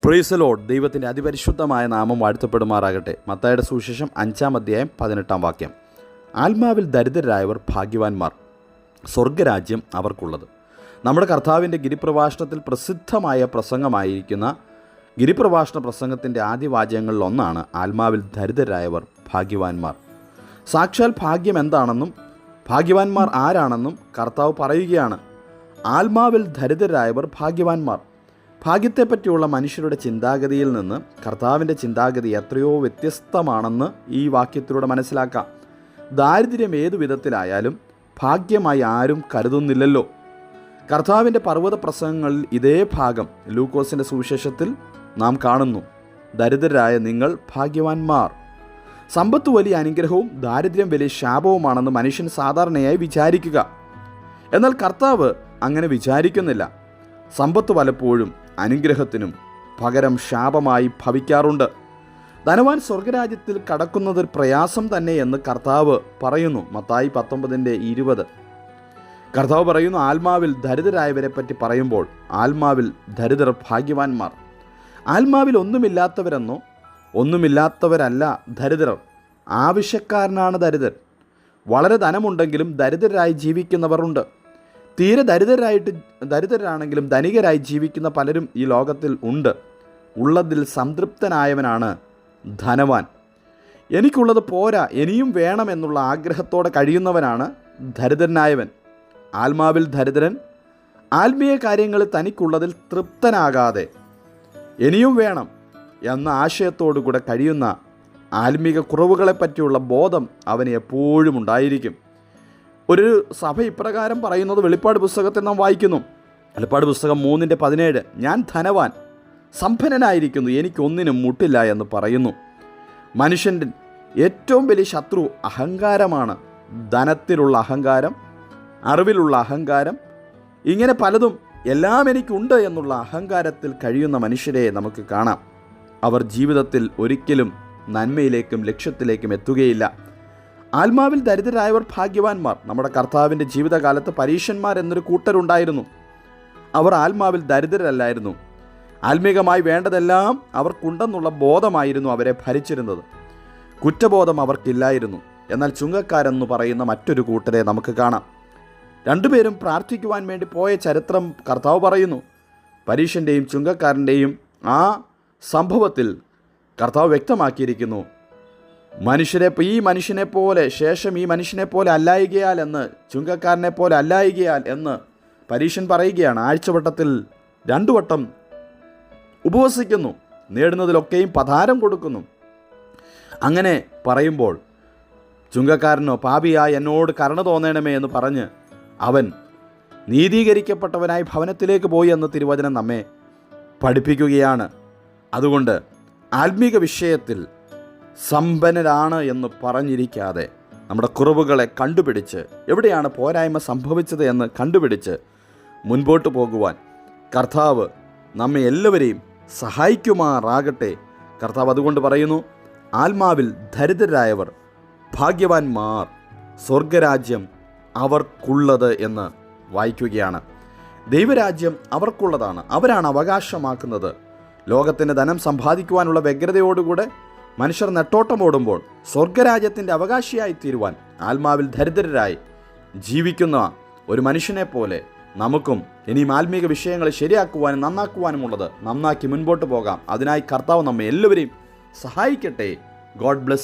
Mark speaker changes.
Speaker 1: Praise the Lord. ദൈവത്തിൻ്റെ അതിപരിശുദ്ധമായ നാമം വാഴ്ത്തപ്പെടുമാറാകട്ടെ. മത്തായിയുടെ സുവിശേഷം 5-ാം അധ്യായം 18-ാം വാക്യം. ആത്മാവിൽ ദരിദ്രരായവർ ഭാഗ്യവാന്മാർ, സ്വർഗരാജ്യം അവർക്കുള്ളത്. നമ്മുടെ കർത്താവിൻ്റെ ഗിരിപ്രഭാഷണത്തിൽ പ്രസിദ്ധമായ പ്രസംഗമായിരിക്കുന്ന ഗിരിപ്രഭാഷണ പ്രസംഗത്തിൻ്റെ ആദ്യ വാചകങ്ങളിലൊന്നാണ് ആത്മാവിൽ ദരിദ്രരായവർ ഭാഗ്യവാന്മാർ. സാക്ഷാൽ ഭാഗ്യം എന്താണെന്നും ഭാഗ്യവാന്മാർ ആരാണെന്നും കർത്താവ് പറയുകയാണ്. ആത്മാവിൽ ദരിദ്രരായവർ ഭാഗ്യവാന്മാർ. ഭാഗ്യത്തെപ്പറ്റിയുള്ള മനുഷ്യരുടെ ചിന്താഗതിയിൽ നിന്ന് കർത്താവിൻ്റെ ചിന്താഗതി എത്രയോ വ്യത്യസ്തമാണെന്ന് ഈ വാക്യത്തിലൂടെ മനസ്സിലാക്കാം. ദാരിദ്ര്യം ഏതു വിധത്തിലായാലും ഭാഗ്യമായി ആരും കരുതുന്നില്ലല്ലോ. കർത്താവിൻ്റെ പർവ്വത പ്രസംഗങ്ങളിൽ ഇതേ ഭാഗം ലൂക്കോസിൻ്റെ സുവിശേഷത്തിൽ നാം കാണുന്നു. ദരിദ്രരായ നിങ്ങൾ ഭാഗ്യവാന്മാർ. സമ്പത്ത് വലിയ അനുഗ്രഹവും ദാരിദ്ര്യം വലിയ ശാപവുമാണെന്ന് മനുഷ്യൻ സാധാരണയായി വിചാരിക്കുക. എന്നാൽ കർത്താവ് അങ്ങനെ വിചാരിക്കുന്നില്ല. സമ്പത്ത് പലപ്പോഴും അനുഗ്രഹത്തിനും പകരം ശാപമായി ഭവിക്കാറുണ്ട്. ധനവാൻ സ്വർഗരാജ്യത്തിൽ കടക്കുന്നത് പ്രയാസം തന്നെ എന്ന് കർത്താവ് പറയുന്നു. മത്തായി 19:20. കർത്താവ് പറയുന്നു, ആത്മാവിൽ ദരിദ്രരായവരെ പറ്റി പറയുമ്പോൾ ആത്മാവിൽ ദരിദ്രർ ഭാഗ്യവാന്മാർ. ആത്മാവിൽ ഒന്നുമില്ലാത്തവരെന്നോ ഒന്നുമില്ലാത്തവരല്ല ദരിദ്രർ. ആവശ്യക്കാരനാണ് ദരിദ്രൻ. വളരെ ധനമുണ്ടെങ്കിലും ദരിദ്രരായി ജീവിക്കുന്നവരുണ്ട്. തീരെ ദരിദ്രരാണെങ്കിലും ധനികരായി ജീവിക്കുന്ന പലരും ഈ ലോകത്തിൽ ഉണ്ട്. ഉള്ളതിൽ സംതൃപ്തനായവനാണ് ധനവാൻ. എനിക്കുള്ളത് പോരാ, ഇനിയും വേണമെന്നുള്ള ആഗ്രഹത്തോടെ കഴിയുന്നവനാണ് ദരിദ്രനായവൻ. ആത്മാവിൽ ദരിദ്രൻ ആത്മീയ കാര്യങ്ങളിൽ തനിക്കുള്ളതിൽ തൃപ്തനാകാതെ ഇനിയും വേണം എന്ന ആശയത്തോടു കൂടെ കഴിയുന്ന ആത്മീക കുറവുകളെപ്പറ്റിയുള്ള ബോധം അവന് എപ്പോഴും ഉണ്ടായിരിക്കും. ഒരു സഭ ഇപ്രകാരം പറയുന്നത് വെളിപ്പാട് പുസ്തകത്തിൽ നാം വായിക്കുന്നു. വെളിപ്പാട് പുസ്തകം 3:17. ഞാൻ ധനവാൻ, സമ്പന്നനായിരിക്കുന്നു, എനിക്കൊന്നിനും മുട്ടില്ല എന്ന് പറയുന്നു. മനുഷ്യൻ്റെ ഏറ്റവും വലിയ ശത്രു അഹങ്കാരമാണ്. ധനത്തിലുള്ള അഹങ്കാരം, അറിവിലുള്ള അഹങ്കാരം, ഇങ്ങനെ പലതും എല്ലാം എനിക്കുണ്ട് എന്നുള്ള അഹങ്കാരത്തിൽ കഴിയുന്ന മനുഷ്യരെ നമുക്ക് കാണാം. അവർ ജീവിതത്തിൽ ഒരിക്കലും നന്മയിലേക്കും ലക്ഷ്യത്തിലേക്കും എത്തുകയില്ല. ആത്മാവിൽ ദരിദ്രരായവർ ഭാഗ്യവാന്മാർ. നമ്മുടെ കർത്താവിൻ്റെ ജീവിതകാലത്ത് പരീശന്മാർ എന്നൊരു കൂട്ടരുണ്ടായിരുന്നു. അവർ ആത്മാവിൽ ദരിദ്രരല്ലായിരുന്നു. ആത്മീകമായി വേണ്ടതെല്ലാം അവർക്കുണ്ടെന്നുള്ള ബോധമായിരുന്നു അവരെ ഭരിച്ചിരുന്നത്. കുറ്റബോധം അവർക്കില്ലായിരുന്നു. എന്നാൽ ചുങ്കക്കാരെന്ന് പറയുന്ന മറ്റൊരു കൂട്ടരെ നമുക്ക് കാണാം. രണ്ടുപേരും പ്രാർത്ഥിക്കുവാൻ വേണ്ടി പോയ ചരിത്രം കർത്താവ് പറയുന്നു. പരീശൻ്റെയും ചുങ്കക്കാരൻ്റെയും ആ സംഭവത്തിൽ കർത്താവ് വ്യക്തമാക്കിയിരിക്കുന്നു. ഈ മനുഷ്യനെ പോലെ ശേഷം ഈ മനുഷ്യനെ പോലെ അല്ലായികയാൽ എന്ന്, ചുങ്കക്കാരനെ പോലെ അല്ലായികയാൽ എന്ന് പരീശൻ പറയുകയാണ്. ആഴ്ചവട്ടത്തിൽ 2 വട്ടം ഉപവസിക്കുന്നു, നേടുന്നതിലൊക്കെയും പതാരം കൊടുക്കുന്നു. അങ്ങനെ പറയുമ്പോൾ ചുങ്കക്കാരനോ, പാപിയായി എന്നോട് കരുണ തോന്നണമേ എന്ന് പറഞ്ഞ് അവൻ നീതീകരിക്കപ്പെട്ടവനായി ഭവനത്തിലേക്ക് പോയി എന്ന് തിരുവചനം നമ്മെ പഠിപ്പിക്കുകയാണ്. അതുകൊണ്ട് ആത്മീക വിഷയത്തിൽ സമ്പന്നരാണ് എന്ന് പറഞ്ഞിരിക്കാതെ നമ്മുടെ കുറവുകളെ കണ്ടുപിടിച്ച് എവിടെയാണ് പോരായ്മ സംഭവിച്ചത് എന്ന് കണ്ടുപിടിച്ച് മുൻപോട്ട് പോകുവാൻ കർത്താവ് നമ്മെ എല്ലാവരെയും സഹായിക്കുമാറാകട്ടെ. കർത്താവ് അതുകൊണ്ട് പറയുന്നു, ആത്മാവിൽ ദരിദ്രരായവർ ഭാഗ്യവാന്മാർ, സ്വർഗരാജ്യം അവർക്കുള്ളത് എന്ന് വായിക്കുകയാണ്. ദൈവരാജ്യം അവർക്കുള്ളതാണ്. അവരാണ് അവകാശമാക്കുന്നത്. ലോകത്തിന് ധനം സമ്പാദിക്കുവാനുള്ള വ്യഗ്രതയോടുകൂടെ മനുഷ്യർ നെട്ടോട്ടമോടുമ്പോൾ സ്വർഗരാജ്യത്തിൻ്റെ അവകാശിയായി തീരുവാൻ ആത്മാവിൽ ദരിദ്രരായി ജീവിക്കുന്ന ഒരു മനുഷ്യനെ പോലെ നമുക്കും ഇനിയും ആത്മീക വിഷയങ്ങളെ ശരിയാക്കുവാനും നന്നാക്കുവാനുമുള്ളത് നന്നാക്കി മുൻപോട്ട് പോകാം. അതിനായി കർത്താവ് നമ്മെ എല്ലാവരെയും സഹായിക്കട്ടെ. God bless.